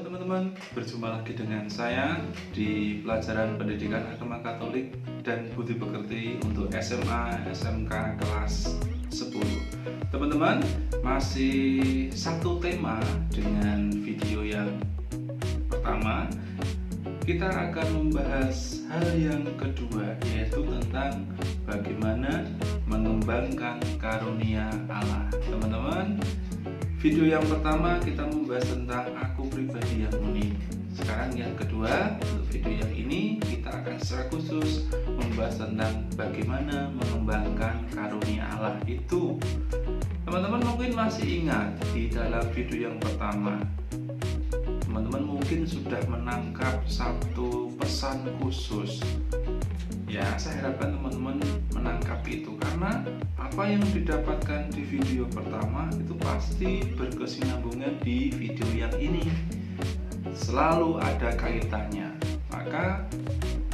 Halo teman-teman, berjumpa lagi dengan saya di pelajaran Pendidikan Agama Katolik dan Budi Pekerti untuk SMA SMK kelas 10. Teman-teman, masih satu tema dengan video yang pertama. Kita akan membahas hal yang kedua, yaitu tentang bagaimana mengembangkan karunia Allah. Teman-teman, video yang pertama kita membahas tentang aku pribadi yang unik. Sekarang yang kedua, untuk video yang ini kita akan secara khusus membahas tentang bagaimana mengembangkan karunia Allah itu. Teman-teman mungkin masih ingat di dalam video yang pertama, teman-teman mungkin sudah menangkap satu pesan khusus. Ya, saya harapkan teman-teman menangkap itu, karena apa yang didapatkan di video pertama itu pasti berkesinambungan di video yang ini. Selalu ada kaitannya. Maka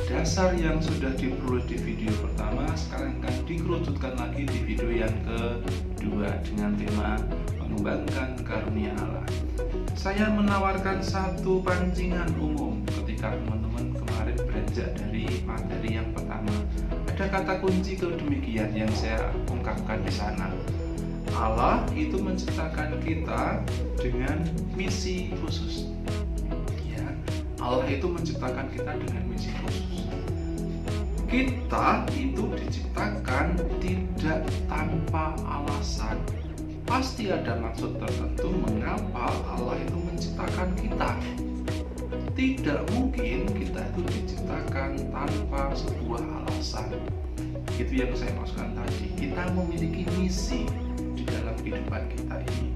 dasar yang sudah diperoleh di video pertama sekarang akan dikerucutkan lagi di video yang kedua dengan tema mengembangkan karunia Allah. Saya menawarkan satu pancingan umum ketika teman-teman kemarin beranjak dari materi yang pertama. Ada kata kunci kedemikian yang saya ungkapkan di sana. Allah itu menciptakan kita dengan misi khusus. Ya, Allah itu menciptakan kita dengan misi khusus. Kita itu diciptakan tidak tanpa alasan. Pasti ada maksud tertentu mengapa Allah itu menciptakan kita. Tidak mungkin kita itu diciptakan tanpa sebuah alasan. Itu yang saya maksudkan tadi. Kita memiliki misi di dalam kehidupan kita ini.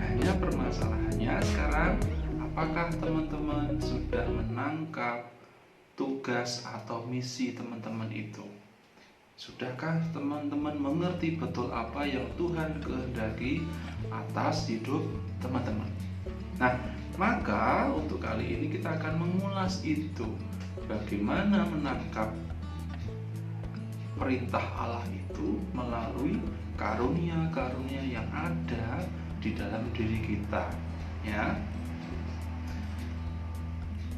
Hanya permasalahannya sekarang, apakah teman-teman sudah menangkap tugas atau misi teman-teman itu? Sudahkah teman-teman mengerti betul apa yang Tuhan kehendaki atas hidup teman-teman? Nah, maka untuk kali ini kita akan mengulas itu. Bagaimana menangkap perintah Allah itu melalui karunia-karunia yang ada di dalam diri kita. Ya,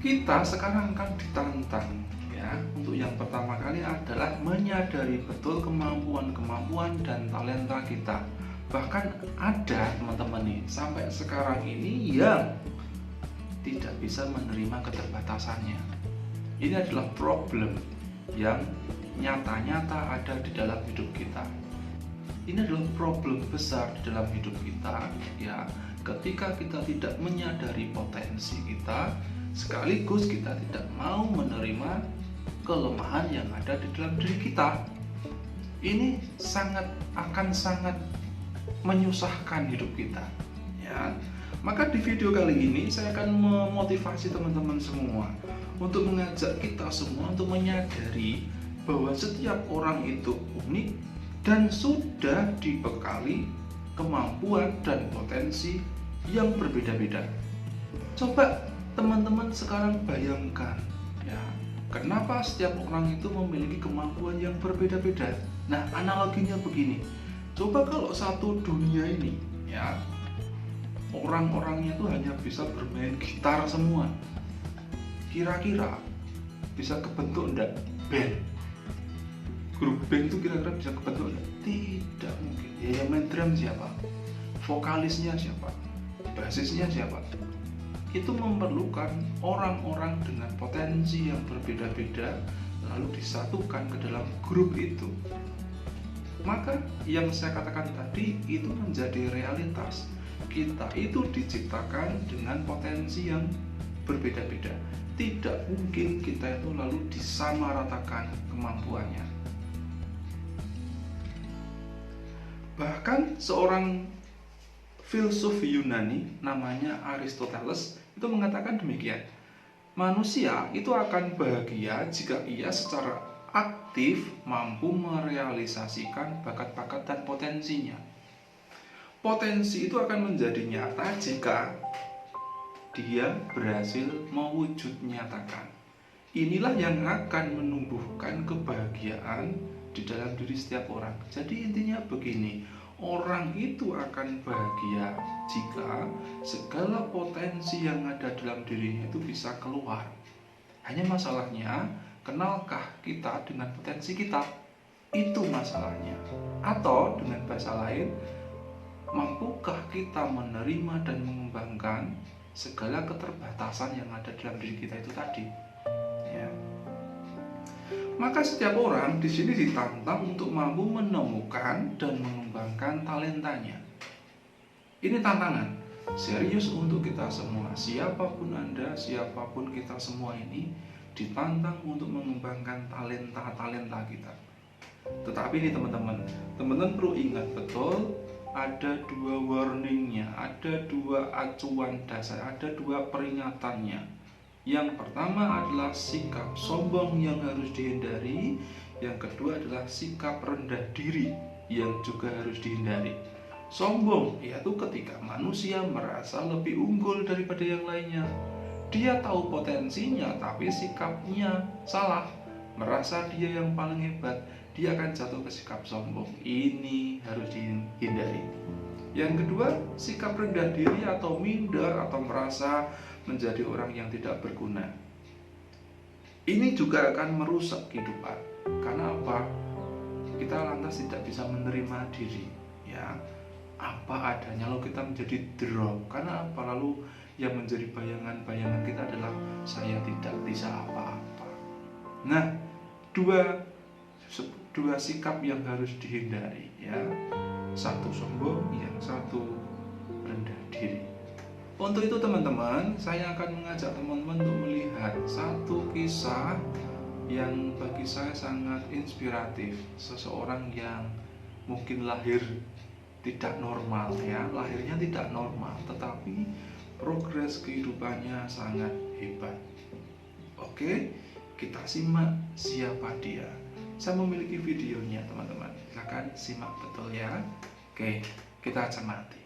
kita sekarang akan ditantang. Ya, untuk yang pertama kali adalah menyadari betul kemampuan-kemampuan dan talenta kita. Bahkan ada teman-teman nih sampai sekarang ini yang tidak bisa menerima keterbatasannya. Ini adalah problem yang nyata-nyata ada di dalam hidup kita. Ini adalah problem besar di dalam hidup kita, ya. Ketika kita tidak menyadari potensi kita, sekaligus kita tidak mau menerima kelemahan yang ada di dalam diri kita. Ini akan sangat menyusahkan hidup kita, ya. Maka di video kali ini saya akan memotivasi teman-teman semua untuk mengajak kita semua untuk menyadari bahwa setiap orang itu unik dan sudah dibekali kemampuan dan potensi yang berbeda-beda. Coba teman-teman sekarang bayangkan, ya, kenapa setiap orang itu memiliki kemampuan yang berbeda-beda. Nah, analoginya begini. Coba kalau satu dunia ini, ya, orang-orangnya itu hanya bisa bermain gitar semua. Kira-kira bisa kebentuk enggak band? Grup band itu kira-kira bisa kebentuk enggak? Tidak mungkin. Ya, yang main drum siapa? Vokalisnya siapa? Basisnya siapa? Itu memerlukan orang-orang dengan potensi yang berbeda-beda lalu disatukan ke dalam grup itu. Maka yang saya katakan tadi itu menjadi realitas. Kita itu diciptakan dengan potensi yang berbeda-beda. Tidak mungkin kita itu lalu disamaratakan kemampuannya. Bahkan seorang filsuf Yunani namanya Aristoteles itu mengatakan demikian. Manusia itu akan bahagia jika ia secara aktif mampu merealisasikan bakat-bakat dan potensinya. Potensi itu akan menjadi nyata jika dia berhasil mewujud nyatakan. Inilah yang akan menumbuhkan kebahagiaan di dalam diri setiap orang. Jadi intinya begini, orang itu akan bahagia jika segala potensi yang ada dalam dirinya itu bisa keluar. Hanya masalahnya, kenalkah kita dengan potensi kita? Itu masalahnya. Atau dengan bahasa lain, mampukah kita menerima dan mengembangkan segala keterbatasan yang ada dalam diri kita itu tadi? Ya. Maka setiap orang di sini ditantang untuk mampu menemukan dan mengembangkan talentanya. Ini tantangan serius untuk kita semua. Siapapun Anda, siapapun kita semua ini ditantang untuk mengembangkan talenta-talenta kita. Tetapi ini teman-teman perlu ingat betul, ada dua warningnya, ada dua acuan dasar, ada dua peringatannya. Yang pertama adalah sikap sombong yang harus dihindari. Yang kedua adalah sikap rendah diri yang juga harus dihindari. Sombong yaitu ketika manusia merasa lebih unggul daripada yang lainnya. Dia tahu potensinya tapi sikapnya salah, merasa dia yang paling hebat, dia akan jatuh ke sikap sombong. Ini harus dihindari. Yang kedua, sikap rendah diri atau minder atau merasa menjadi orang yang tidak berguna. Ini juga akan merusak kehidupan. Karena apa? Kita lantas tidak bisa menerima diri, ya. Apa adanya, lalu kita menjadi drop. Karena apa? Lalu yang menjadi bayangan-bayangan kita adalah saya tidak bisa apa-apa. Nah, dua sikap yang harus dihindari, ya. Satu sombong, yang satu rendah diri. Untuk itu teman-teman, saya akan mengajak teman-teman untuk melihat satu kisah yang bagi saya sangat inspiratif. Seseorang yang mungkin lahir tidak normal, ya, lahirnya tidak normal, tetapi progres kehidupannya sangat hebat. Oke, kita simak siapa dia. Saya memiliki videonya teman-teman, silakan simak betul ya. Oke, kita cermati.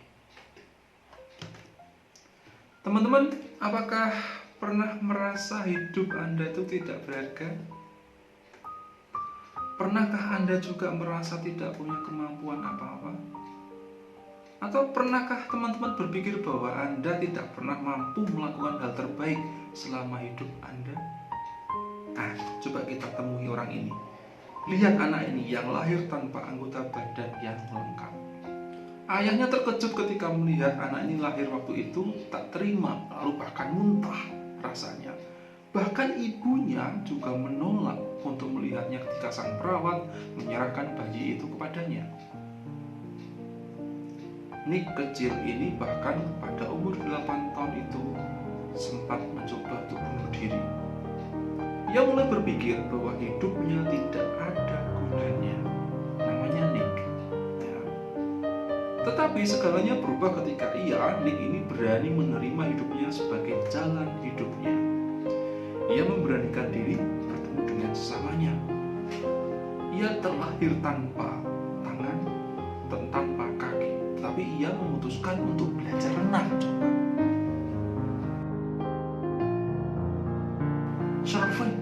Teman-teman, apakah pernah merasa hidup Anda itu tidak berharga? Pernahkah Anda juga merasa tidak punya kemampuan apa-apa? Atau pernahkah teman-teman berpikir bahwa Anda tidak pernah mampu melakukan hal terbaik selama hidup Anda? Nah, coba kita temui orang ini. Lihat anak ini yang lahir tanpa anggota badan yang lengkap. Ayahnya terkejut ketika melihat anak ini lahir waktu itu, tak terima, lalu bahkan muntah rasanya. Bahkan ibunya juga menolak untuk melihatnya ketika sang perawat menyerahkan bayi itu kepadanya. Nick kecil ini bahkan pada umur 8 tahun itu sempat mencoba untuk bunuh diri. Ia mulai berpikir bahwa hidupnya tidak ada gunanya. Namanya Nick. Ya. Tetapi segalanya berubah ketika Nick ini berani menerima hidupnya sebagai jalan hidupnya. Ia memberanikan diri bertemu dengan sesamanya. Ia terlahir tanpa tangan dan tanpa kaki, tapi ia memutuskan untuk belajar renang. Coba surfing,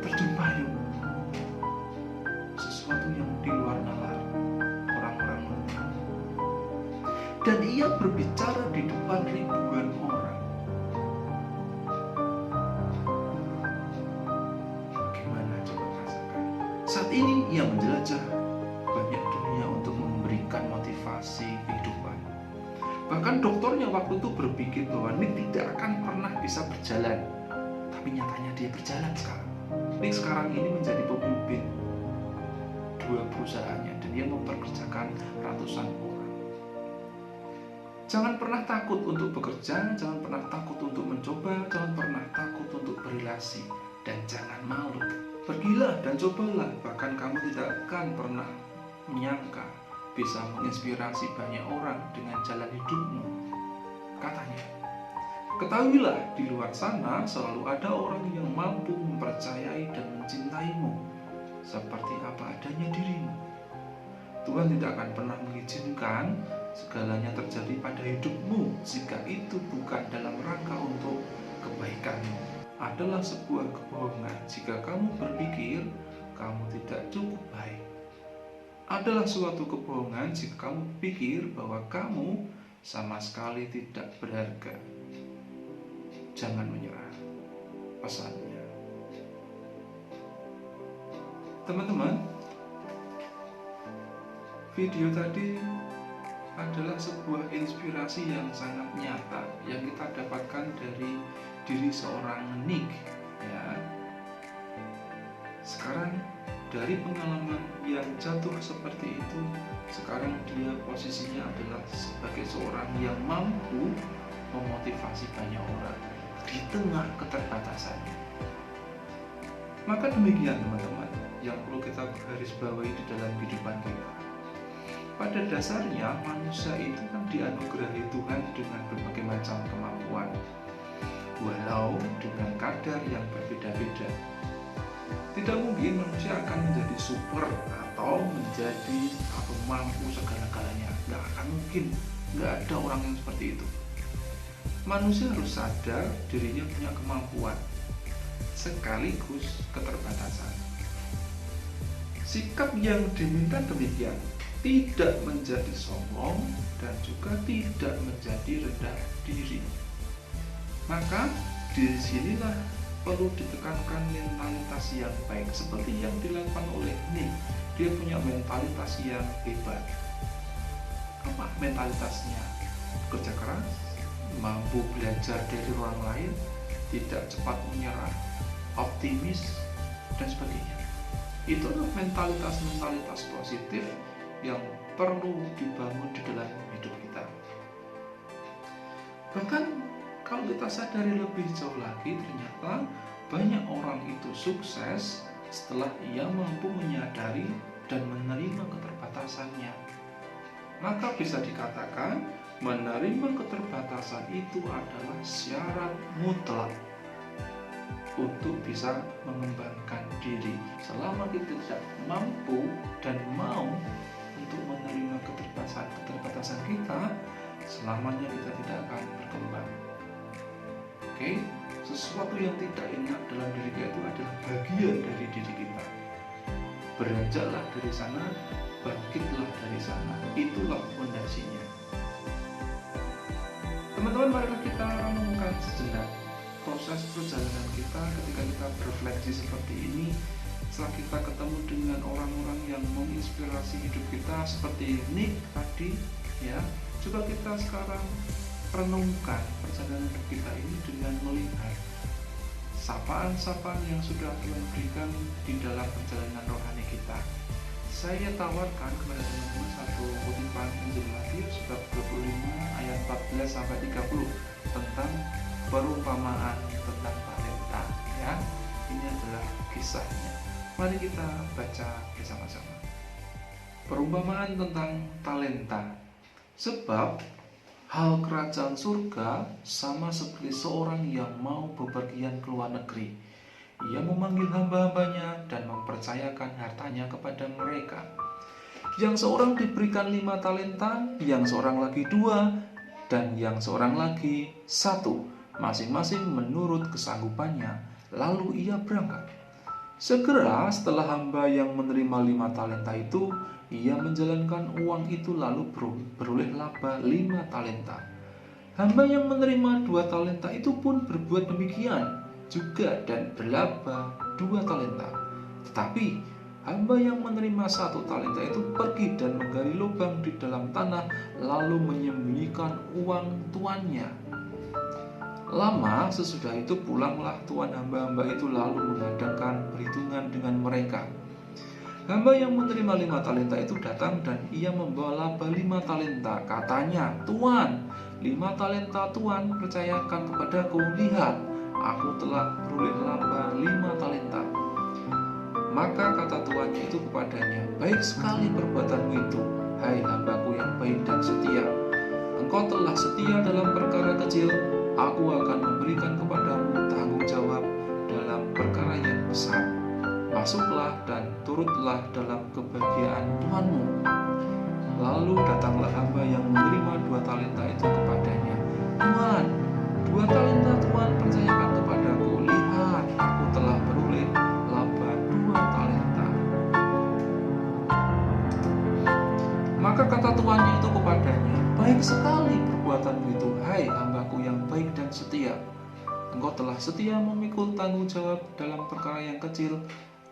terjun payung, sesuatu yang di luar nalar orang-orang umum. Dan ia berbicara di depan ribuan orang. Bagaimana coba rasakan? Saat ini ia menjelajah banyak dunia untuk memberikan motivasi kehidupan. Bahkan dokternya waktu itu berpikir bahwa Nick tidak akan pernah bisa berjalan. Tapi nyatanya dia berjalan sekarang. Nick sekarang ini menjadi pemimpin 2 perusahaannya dan dia mempekerjakan ratusan orang. Jangan pernah takut untuk bekerja, jangan pernah takut untuk mencoba, jangan pernah takut untuk berrelasi, dan jangan malu. Pergilah dan cobalah, bahkan kamu tidak akan pernah menyangka bisa menginspirasi banyak orang dengan jalan hidupmu. Katanya, ketahuilah di luar sana selalu ada orang yang mampu mempercayai dan mencintaimu seperti apa adanya dirimu. Tuhan tidak akan pernah mengizinkan segalanya terjadi pada hidupmu jika itu bukan dalam rangka untuk kebaikanmu. Adalah sebuah kebohongan jika kamu berpikir kamu tidak cukup baik. adalah suatu kebohongan jika kamu pikir bahwa kamu sama sekali tidak berharga. Jangan menyerah, pesannya. Teman-teman, video tadi adalah sebuah inspirasi yang sangat nyata yang kita dapatkan dari diri seorang Nick, ya. Sekarang dari pengalaman yang jatuh seperti itu, sekarang dia posisinya adalah sebagai seorang yang mampu memotivasi banyak orang di tengah keterbatasannya. Maka demikian teman-teman yang perlu kita garis bawahi di dalam kehidupan kita. Pada dasarnya manusia itu kan dianugerahi Tuhan dengan berbagai macam kemampuan, walau dengan kadar yang berbeda-beda. Tidak mungkin manusia akan menjadi super atau menjadi mampu segala-galanya. Nggak akan mungkin, nggak ada orang yang seperti itu. Manusia harus sadar dirinya punya kemampuan sekaligus keterbatasan. Sikap yang diminta demikian, tidak menjadi sombong dan juga tidak menjadi rendah diri. Maka disinilah perlu ditekankan mentalitas yang baik seperti yang dilakukan oleh Nick. Dia punya mentalitas yang hebat. Apa mentalitasnya? Kerja keras, mampu belajar dari orang lain, tidak cepat menyerah, optimis, dan sebagainya. Itulah mentalitas positif yang perlu dibangun di dalam hidup kita. Bahkan kalau kita sadari lebih jauh lagi, ternyata banyak orang itu sukses setelah ia mampu menyadari dan menerima keterbatasannya. Maka bisa dikatakan menerima keterbatasan itu adalah syarat mutlak untuk bisa mengembangkan diri. Selama kita tidak mampu dan mau untuk menerima keterbatasan kita, selamanya kita tidak akan berkembang. Oke, sesuatu yang tidak enak dalam diri kita itu adalah bagian dari diri kita. Beranjaklah dari sana, bangkitlah dari sana. Itulah fondasinya. Teman-teman, mari kita renungkan sejenak proses perjalanan kita ketika kita berefleksi seperti ini. Setelah kita ketemu dengan orang-orang yang menginspirasi hidup kita seperti Nick tadi, ya, coba kita sekarang renungkan perjalanan hidup kita ini dengan melihat sapaan-sapaan yang sudah Tuhan berikan di dalam perjalanan rohani kita. Saya tawarkan kepada teman-teman satu kutipan Injil Matius bab 25 ayat 14 sampai 30 tentang perumpamaan tentang talenta, ya. Ini adalah kisahnya. Mari kita baca bersama-sama. Perumpamaan tentang talenta. Sebab hal kerajaan surga sama seperti seorang yang mau bepergian ke luar negeri. Ia memanggil hamba-hambanya dan mempercayakan hartanya kepada mereka. Yang seorang diberikan 5 talenta, yang seorang lagi 2, dan yang seorang lagi 1, masing-masing menurut kesanggupannya. Lalu ia berangkat. Segera setelah hamba yang menerima 5 talenta itu, ia menjalankan uang itu lalu beroleh laba 5 talenta. Hamba yang menerima 2 talenta itu pun berbuat demikian juga dan berlaba 2 talenta. Tetapi hamba yang menerima 1 talenta itu pergi dan menggali lubang di dalam tanah lalu menyembunyikan uang tuannya. Lama sesudah itu pulanglah tuan hamba-hamba itu lalu mengadakan perhitungan dengan mereka. Hamba yang menerima 5 talenta itu datang dan ia membawa laba 5 talenta. Katanya, "Tuan, 5 talenta Tuan percayakan kepadaku. Lihat, aku telah beroleh laba 5 talenta." Maka kata tuannya itu kepadanya, "Baik sekali perbuatanmu itu, hai hambaku yang baik dan setia. Engkau telah setia dalam perkara kecil, aku akan memberikan kepadamu tanggung jawab dalam perkara yang besar. Masuklah dan turutlah dalam kebahagiaan Tuhanmu." Lalu datanglah hamba yang menerima 2 talenta itu kepadanya. "Tuan, 2 talenta Tuan percayakan kepadaku. Lihat, aku telah beroleh laba 2 talenta." perbuatanmu itu, hai hambaku yang baik dan setia. Engkau telah setia memikul tanggung jawab dalam perkara yang kecil,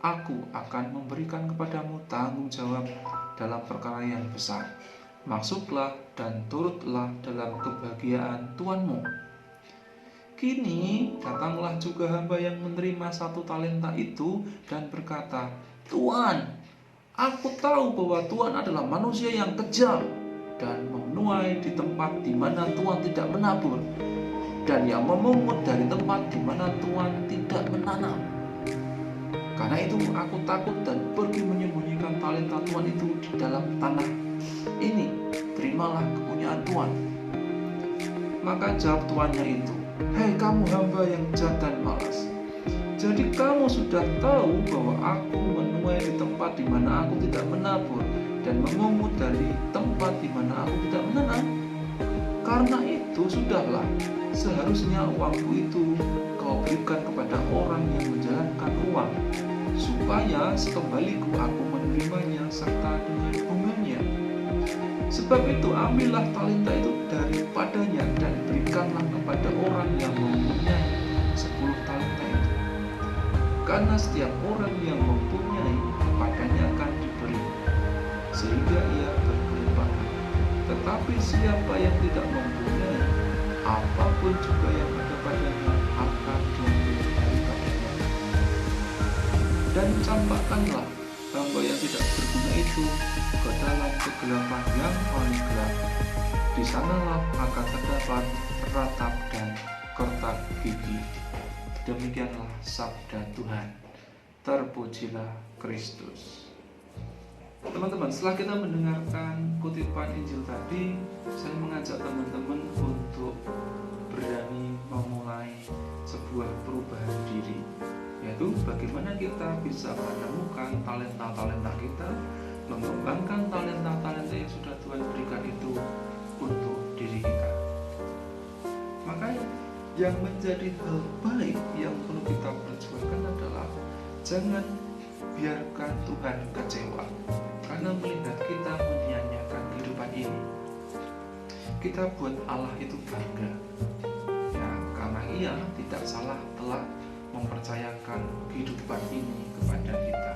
aku akan memberikan kepadamu tanggung jawab dalam perkara yang besar. Masuklah dan turutlah dalam kebahagiaan Tuanmu. Kini datanglah juga hamba yang menerima 1 talenta itu dan berkata, Tuan, aku tahu bahwa Tuan adalah manusia yang kejam dan menuai di tempat di mana Tuan tidak menabur, dan yang memungut dari tempat di mana Tuan tidak menanam. Karena itu aku takut dan pergi menyembunyikan talenta Tuan itu di dalam tanah. Ini, terimalah kepunyaan Tuan. Maka jawab tuannya itu, hei kamu hamba yang jahat dan malas. Jadi kamu sudah tahu bahwa aku menuai di tempat di mana aku tidak menabur dan memungut dari tempat di mana aku tidak menanam. Karena itu sudahlah, seharusnya uangku itu kau berikan kepada orang yang menjalankan uang, supaya sekembaliku aku menerimanya serta dengan bunganya. Sebab itu ambillah talenta itu daripadanya dan berikanlah kepada orang yang mempunyai 10 talenta itu. Karena setiap orang yang mempunyai, kepadanya akan diberi, sehingga ia berkelimpahan. Tetapi siapa yang tidak mempunyai, apapun juga yang ada padanya akan diambil daripadanya. Dan campakkanlah hamba yang tidak berguna itu ke dalam kegelapan yang paling gelap. Di sanalah akan terdapat ratap dan kertak gigi. Demikianlah sabda Tuhan. Terpujilah Kristus. Teman-teman, setelah kita mendengarkan kutipan Injil tadi, saya mengajak teman-teman untuk berani memulai sebuah perubahan diri, yaitu bagaimana kita bisa menemukan talenta-talenta kita, mengembangkan talenta-talenta yang sudah Tuhan berikan itu untuk diri kita. Maka yang menjadi hal baik yang perlu kita perjuangkan adalah jangan biarkan Tuhan kecewa karena melihat kita menyia-nyiakan kehidupan ini. Kita buat Allah itu bangga, ya, karena Ia tidak salah telah mempercayakan kehidupan ini kepada kita.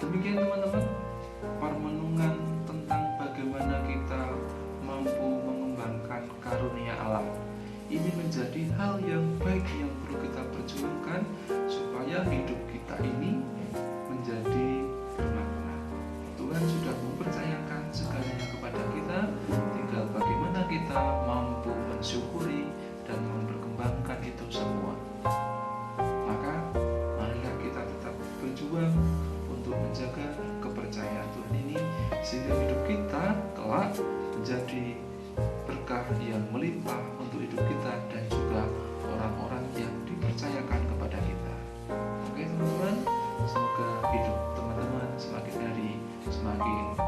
Demikian teman-teman, permenungan tentang bagaimana kita mampu mengembangkan karunia Allah. Ini menjadi hal yang baik yang perlu kita perjuangkan supaya hidup kita ini menjadi bermakna. Tuhan sudah mempercayakan segalanya kepada kita, tinggal bagaimana kita mampu mensyukuri dan memperkembangkan itu semua. Maka marilah kita tetap berjuang untuk menjaga kepercayaan Tuhan ini, sehingga hidup kita kelak menjadi berkah yang melimpah untuk hidup kita dan juga orang-orang yang dipercayakan kepada kita. Oke teman-teman, semoga hidup teman-teman semakin hari semakin